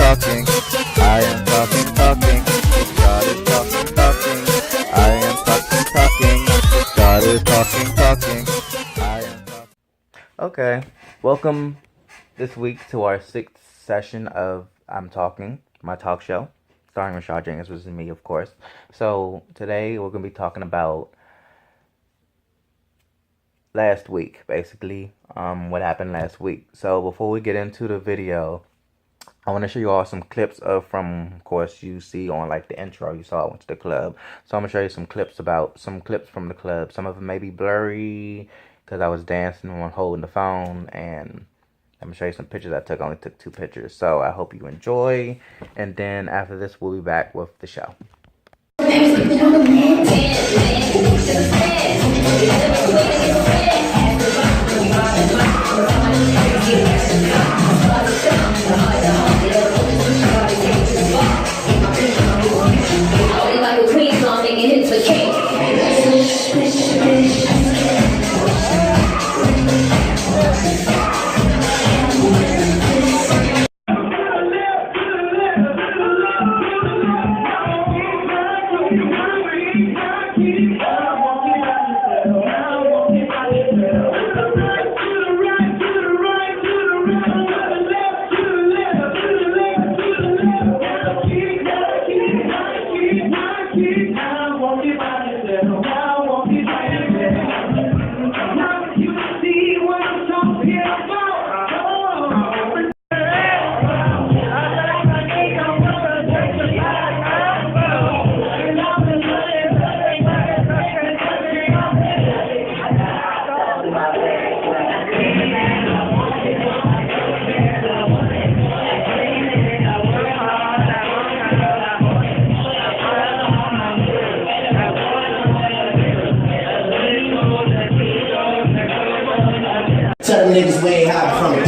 talking. I am talking. Started talking. I am talking. Started talking. I am talking. Okay, welcome this week to our sixth session of I'm Talking, my talk show, starring Rashad Jenkins, which is me, of course. So today we're gonna be talking about last week, basically, what happened last week. So before we get into the video, I want to show you all some clips of course, you see on like the intro, you saw I went to the club. So I'm gonna show you some clips from the club. Some of them may be blurry because I was dancing and holding the phone, and I'm gonna show you some pictures I took. I only took 2 pictures. So I hope you enjoy, and then after this, we'll be back with the show. Certain niggas way high from it.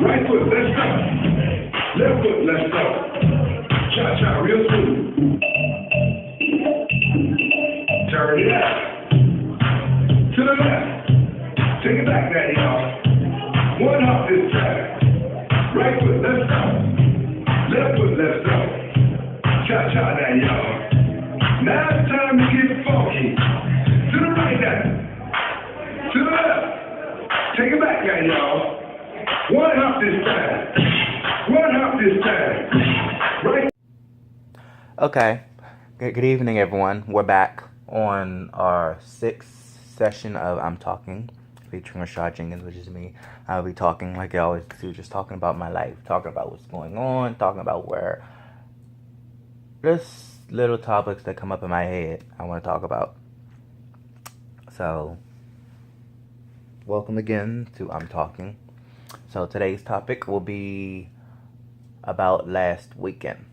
Right foot, let's go. Left foot, let's go. Cha-cha, real smooth. Turn it out. To the left. Take it back there, y'all. One hop this time. Right foot, let's go. Left foot, let's go. Cha-cha now, y'all. Now it's time to get funky. To the right now. To the left. Take it back there, y'all. One hop this time. One hop this time. Right. Okay. Good evening, everyone. We're back on our 6th session of I'm Talking, featuring Rashad Jenkins, which is me. I'll be talking like I always do, just talking about my life, talking about what's going on, talking about where just little topics that come up in my head I want to talk about. So, welcome again to I'm Talking. So today's topic will be about last weekend.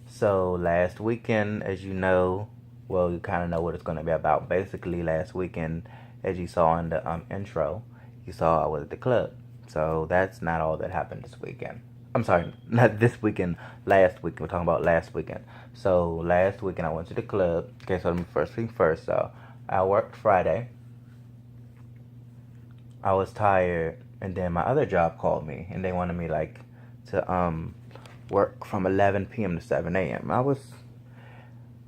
So last weekend, as you know, well, you kind of know what it's going to be about. Basically, last weekend, as you saw in the intro, you saw I was at the club. So that's not all that happened this weekend. I'm sorry, not this weekend, last weekend. We're talking about last weekend. So last weekend, I went to the club. Okay, so let me first thing first. So I worked Friday. I was tired, and then my other job called me, and they wanted me to work from 11 p.m. to 7 a.m. I was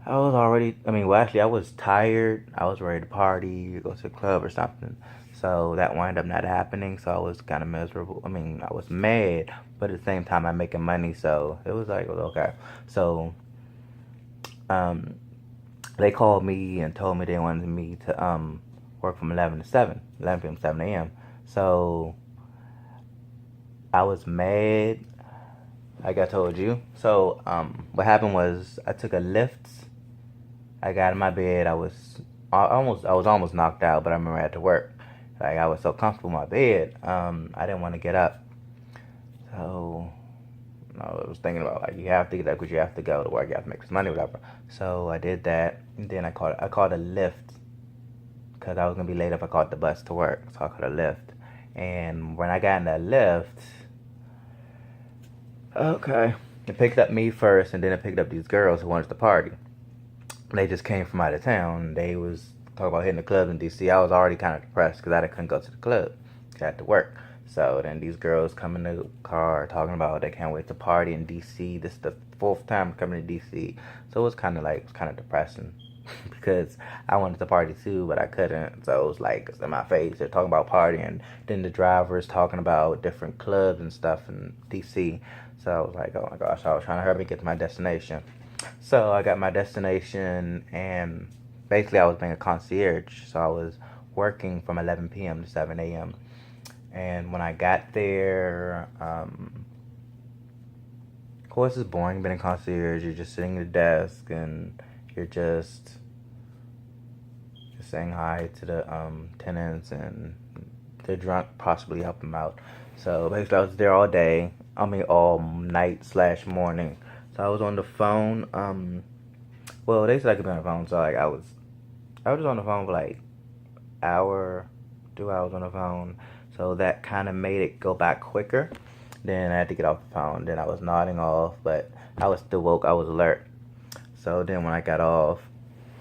already, I was tired. I was ready to party, go to the club or something. So that wound up not happening. So I was kind of miserable. I was mad, but at the same time, I'm making money. So it was okay. So they called me and told me they wanted me to work from 11 p.m. to 7 a.m. So I was mad, like I told you. So what happened was I took a lift. I got in my bed. I was almost knocked out, but I remember I had to work. Like, I was so comfortable in my bed, I didn't want to get up. So I was thinking about, like, you have to get up because you have to go to work, you have to make some money, whatever. So I did that, and then I called a Lyft because I was gonna be late if I caught the bus to work, so I caught a Lyft. And when I got in that Lyft, okay, it picked up me first, and then it picked up these girls who wanted to party. They just came from out of town. They was talking about hitting the club in DC. I was already kind of depressed because I couldn't go to the club. I had to work. So then these girls come in the car talking about they can't wait to party in DC. This is the fourth time coming to DC. So it was kind of depressing because I wanted to party too, but I couldn't. So it was like it's in my face. They're talking about partying. Then the drivers talking about different clubs and stuff in DC. So I was like, oh my gosh, I was trying to hurry and get to my destination. So I got my destination, and basically I was being a concierge. So I was working from 11 p.m. to 7 a.m. And when I got there, of course it's boring being a concierge. You're just sitting at the desk, and you're just saying hi to the tenants, and they're drunk, possibly help them out. So basically I was there all day. All night/morning. So I was on the phone. Well, they said I could be on the phone, so like I was on the phone for like hour, 2 hours on the phone. So that kind of made it go back quicker. Then I had to get off the phone. Then I was nodding off, but I was still woke. I was alert. So then when I got off,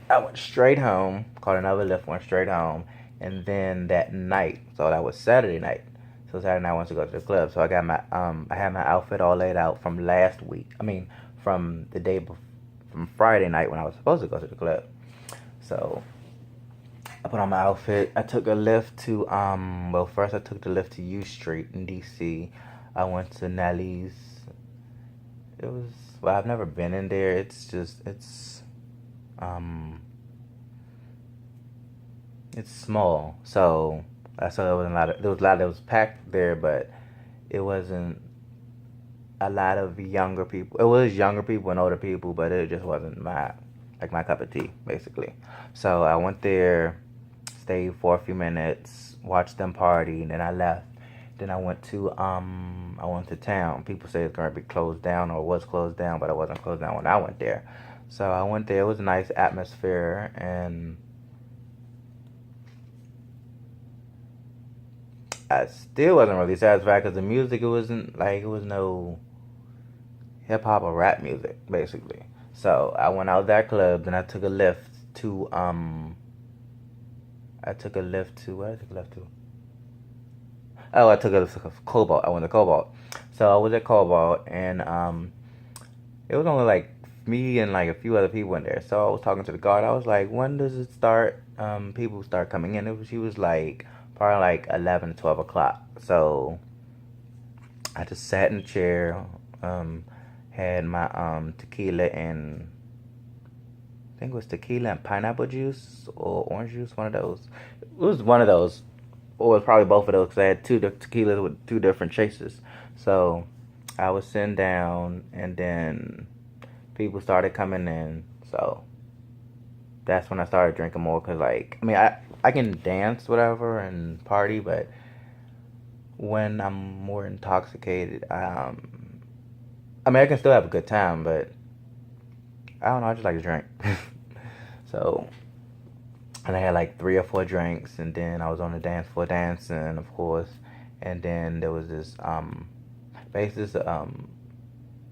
I went straight home. Caught another Lyft, went straight home. And then that night, so that was Saturday night. So Saturday night I went to go to the club. So I got my I had my outfit all laid out from last week. From the day before, from Friday night when I was supposed to go to the club. So I put on my outfit. I took a Lyft to first I took the Lyft to U Street in DC. I went to Nelly's. I've never been in there. It's small. So I saw there was a lot that was packed there, but it wasn't a lot of younger people. It was younger people and older people, but it just wasn't my cup of tea, basically. So I went there, stayed for a few minutes, watched them party, and then I left. Then I went to town. People say it's gonna be closed down or was closed down, but it wasn't closed down when I went there. So I went there. It was a nice atmosphere, and I still wasn't really satisfied because the music, it was no hip hop or rap music, basically. So I went out that club, then I took a Lyft to where did I take a Lyft to? Oh, I took a Cobalt. I went to Cobalt. So I was at Cobalt, and it was only like me and like a few other people in there. So I was talking to the guard. I was like, when does it start? People start coming in. She was like probably like 11 to 12 o'clock. So I just sat in the chair, had my tequila and I think it was tequila and pineapple juice or orange juice, one of those. It was one of those, or it was probably both of those because I had two tequilas with two different chases. So I was sitting down, and then people started coming in. So that's when I started drinking more because, I can dance, whatever, and party, but when I'm more intoxicated, I can still have a good time, but I don't know, I just like to drink. So, and I had like 3 or 4 drinks, and then I was on the dance floor dancing, of course, and then there was this,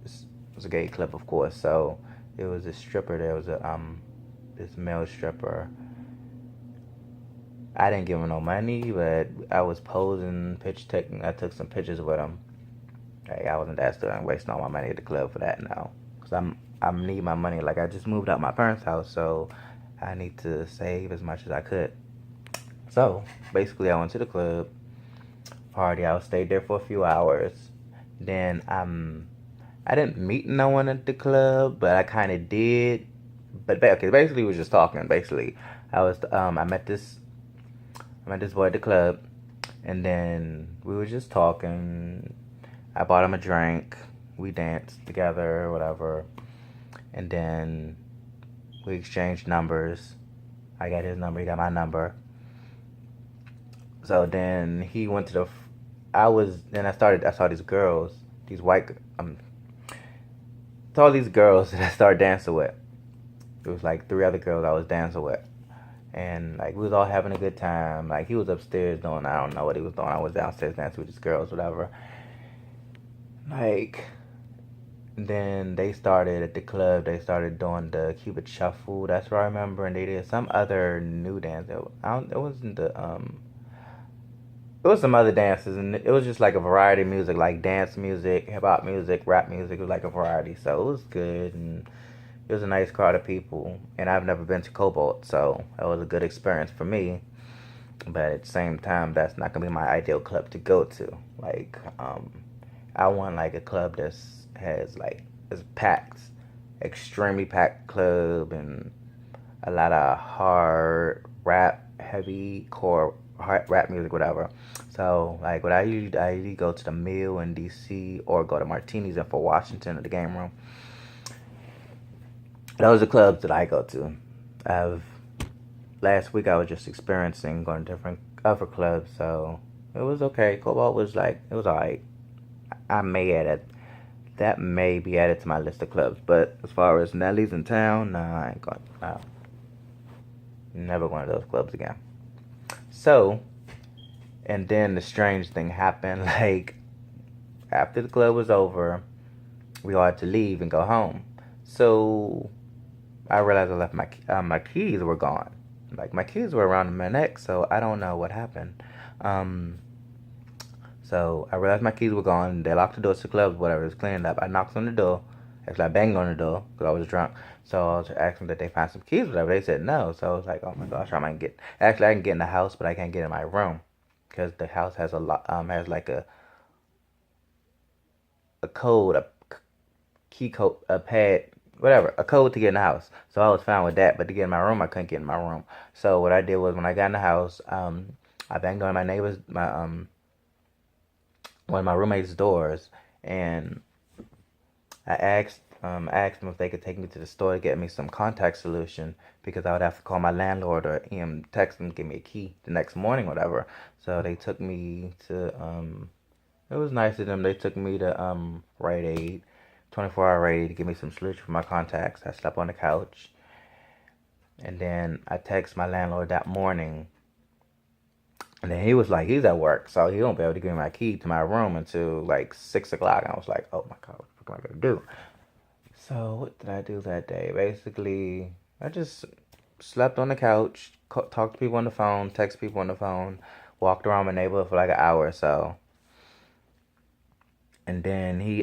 this was a gay club, of course, so it was a stripper, there was this male stripper. I didn't give him no money, but I was posing, I took some pictures with him. Hey, I wasn't that still wasting all my money at the club for that now. Because I need my money. Like, I just moved out my parents' house, so I need to save as much as I could. So, basically, I went to the club, party. I stayed there for a few hours. Then, I didn't meet no one at the club, but I kind of did. But, basically, we was just talking, basically. I met this boy at the club, and then we were just talking. I bought him a drink. We danced together, whatever. And then we exchanged numbers. I got his number, he got my number. So then he went to I saw these girls, these saw these girls that I started dancing with. It was like 3 other girls I was dancing with. And like we was all having a good time. Like he was upstairs doing, I don't know what he was doing. I was downstairs dancing with his girls, whatever. Like then they started at the club. They started doing the Cupid Shuffle. That's what I remember. And they did some other new dance. It wasn't the It was some other dances, and it was just like a variety of music, like dance music, hip hop music, rap music. It was like a variety, so it was good, and it was a nice crowd of people. And I've never been to Cobalt, so that was a good experience for me. But at the same time, that's not gonna be my ideal club to go to. Like, I want like a club that's has like is packed, extremely packed club, and a lot of hard rap, heavy core hard rap music, whatever. So like what I usually go to the Mill in DC or go to Martini's in Fort Washington at the game room. Those are clubs that I go to. I've last week I was just experiencing going to different other clubs, so it was okay. Cobalt was like it was alright. I may add it. That may be added to my list of clubs, but as far as Nelly's in town, nah, I ain't going. No, never going to those clubs again. So, and then the strange thing happened. Like after the club was over, we all had to leave and go home. So I realized I left my keys were gone. Like my keys were around my neck, so I don't know what happened. Um, so I realized my keys were gone. They locked the doors to the club, whatever. It was cleaned up. I knocked on the door. Actually, I banged on the door because I was drunk. So I was asking that they find some keys, whatever. They said no. So I was like, oh my gosh, I might get. Actually, I can get in the house, but I can't get in my room because the house has a lot. Has like a code, a key code, a pad, whatever, a code to get in the house. So I was fine with that. But to get in my room, I couldn't get in my room. So what I did was when I got in the house, I banged on my one of my roommate's doors, and I asked them if they could take me to the store to get me some contact solution because I would have to call my landlord or him text them to give me a key the next morning, whatever. So they took me to it was nice of them. They took me to Rite Aid, 24-hour Rite Aid to give me some solution for my contacts. I slept on the couch, and then I texted my landlord that morning. And then he was like, he's at work, so he won't be able to give me my key to my room until like 6 o'clock. And I was like, oh my god, what am I gonna do? So what did I do that day? Basically, I just slept on the couch, talked to people on the phone, text people on the phone, walked around my neighborhood for like an hour or so, and then he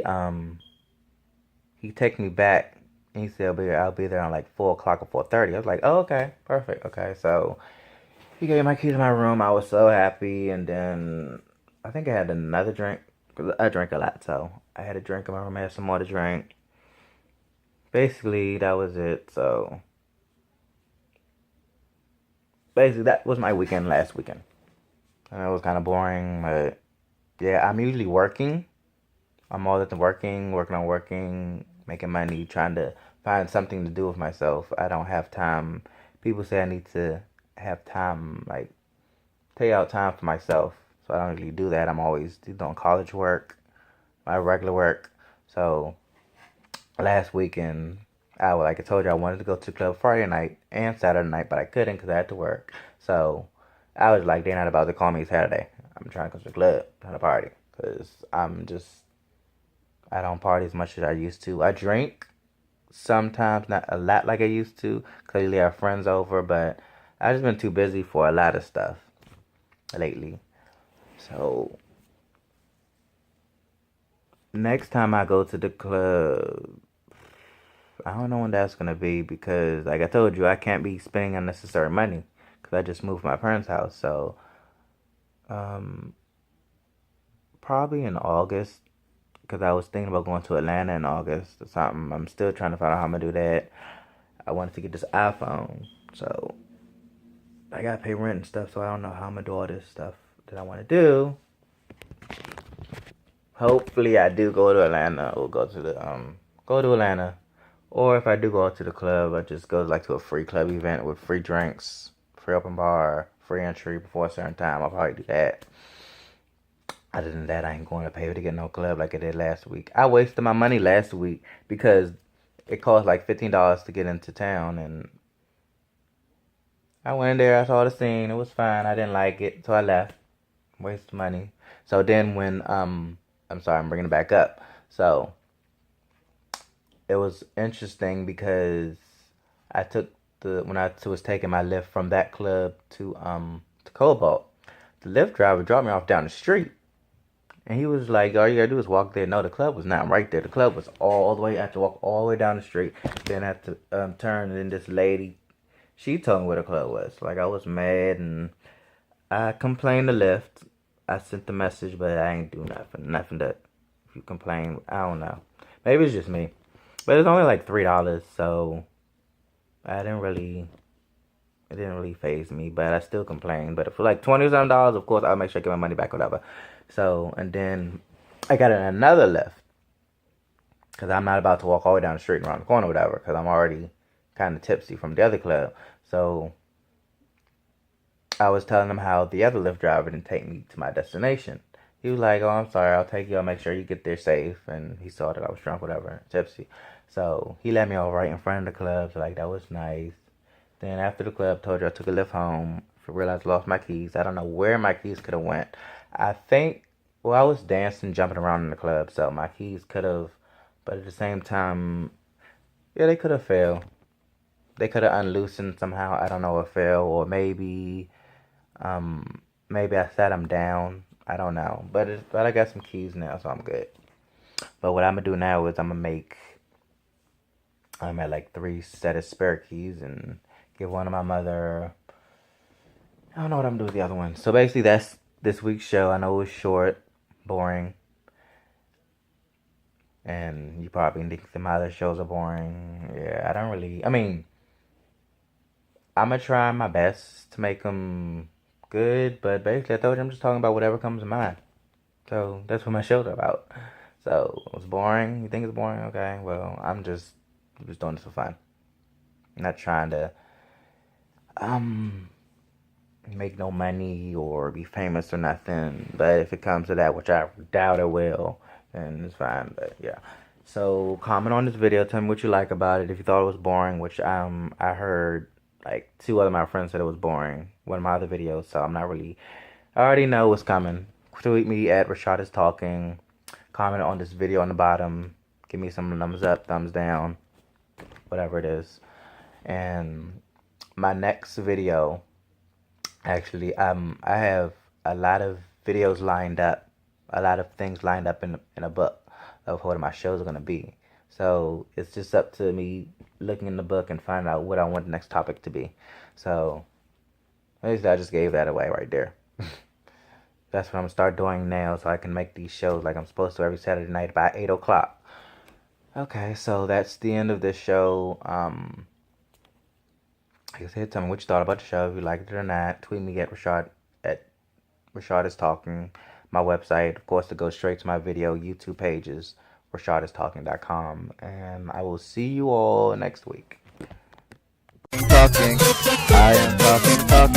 texted me back. And he said I'll be there on like 4 o'clock or 4:30. I was like, oh okay, perfect, okay. So he gave my key to my room. I was so happy, and then I think I had another drink. 'Cause I drink a lot, so I had a drink in my room. I had some more to drink. Basically, that was it. So basically, that was my weekend last weekend. And it was kind of boring, but yeah, I'm usually working. I'm all at the working on working, making money, trying to find something to do with myself. I don't have time. People say I need to have time, like take out time for myself. So I don't really do that. I'm always doing college work, my regular work. So last weekend, like I told you, I wanted to go to the club Friday night and Saturday night, but I couldn't because I had to work. So I was like, they're not about to call me Saturday. I'm trying to go to the club, not a party, because I don't party as much as I used to. I drink sometimes, not a lot like I used to, because I usually have friends over, but I've just been too busy for a lot of stuff lately. So next time I go to the club, I don't know when that's gonna be because, like I told you, I can't be spending unnecessary money because I just moved from my parents' house. So, um, probably in August because I was thinking about going to Atlanta in August or something. I'm still trying to find out how I'm gonna do that. I wanted to get this iPhone, so I gotta pay rent and stuff. So I don't know how I'm gonna do all this stuff that I want to do. Hopefully, I do go to Atlanta or go to Atlanta. Or if I do go out to the club, I just go like to a free club event with free drinks, free open bar, free entry before a certain time. I'll probably do that. Other than that, I ain't going to pay to get no club like I did last week. I wasted my money last week because it cost like $15 to get into town, and I went in there, I saw the scene, it was fine. I didn't like it, so I left. Waste money. So then when I'm sorry, I'm bringing it back up. So it was interesting because I took when I was taking my lift from that club to Cobalt. The Lyft driver dropped me off down the street. And he was like, all you gotta do is walk there. No, the club was not right there. The club was all the way, I had to walk all the way down the street. Then I had to turn, and then this lady, she told me where the club was. Like, I was mad, and I complained to Lyft. I sent the message, but I ain't do nothing. Nothing that, if you complain, I don't know. Maybe it's just me. But it's only like $3, so it didn't really phase me, but I still complained. But for like $20 something, of course, I'll make sure I get my money back, whatever. So, and then I got another lift because I'm not about to walk all the way down the street and around the corner, whatever, because I'm already kind of tipsy from the other club. So I was telling him how the other Lyft driver didn't take me to my destination. He was like, "Oh, I'm sorry, I'll take you. I'll make sure you get there safe." And he saw that I was drunk, whatever, tipsy. So he let me over right in front of the club. So like that was nice. Then after the club, told you I took a lift home. Realized I lost my keys. I don't know where my keys could have went. I think, well, I was dancing, jumping around in the club, so my keys could have, but at the same time, yeah, they could have fell. They could have unloosened somehow. I don't know if fell, or maybe I sat them down. I don't know, but I got some keys now, so I'm good. But what I'm gonna do now is I'm at like 3 set of spare keys and give one to my mother. I don't know what I'm doing with the other one. So basically, that's this week's show. I know it was short, boring, and you probably think that my other shows are boring. Yeah, I don't really. I mean, I'm gonna try my best to make them good, but basically, I told you I'm just talking about whatever comes to mind. So that's what my shows are about. So it's boring. You think it's boring? Okay. Well, I'm just doing this for fun. I'm not trying to make no money or be famous or nothing. But if it comes to that, which I doubt it will, then it's fine. But yeah. So comment on this video. Tell me what you like about it. If you thought it was boring, which I heard like 2 other my friends said it was boring. One of my other videos, so I'm not really. I already know what's coming. Tweet me at Rashad is talking. Comment on this video on the bottom. Give me some thumbs up, thumbs down, whatever it is. And my next video, actually, I have a lot of videos lined up, a lot of things lined up in a book of what my shows are gonna be. So it's just up to me looking in the book and finding out what I want the next topic to be. So basically, I just gave that away right there. That's what I'm gonna start doing now, so I can make these shows like I'm supposed to every Saturday night by 8 o'clock. Okay, so that's the end of this show. Like I said, tell me what you thought about the show. If you liked it or not, tweet me at Rashad is talking. My website, of course, to go straight to my video YouTube pages, RashadIsTalking.com, and I will see you all next week. Talking, I am talking.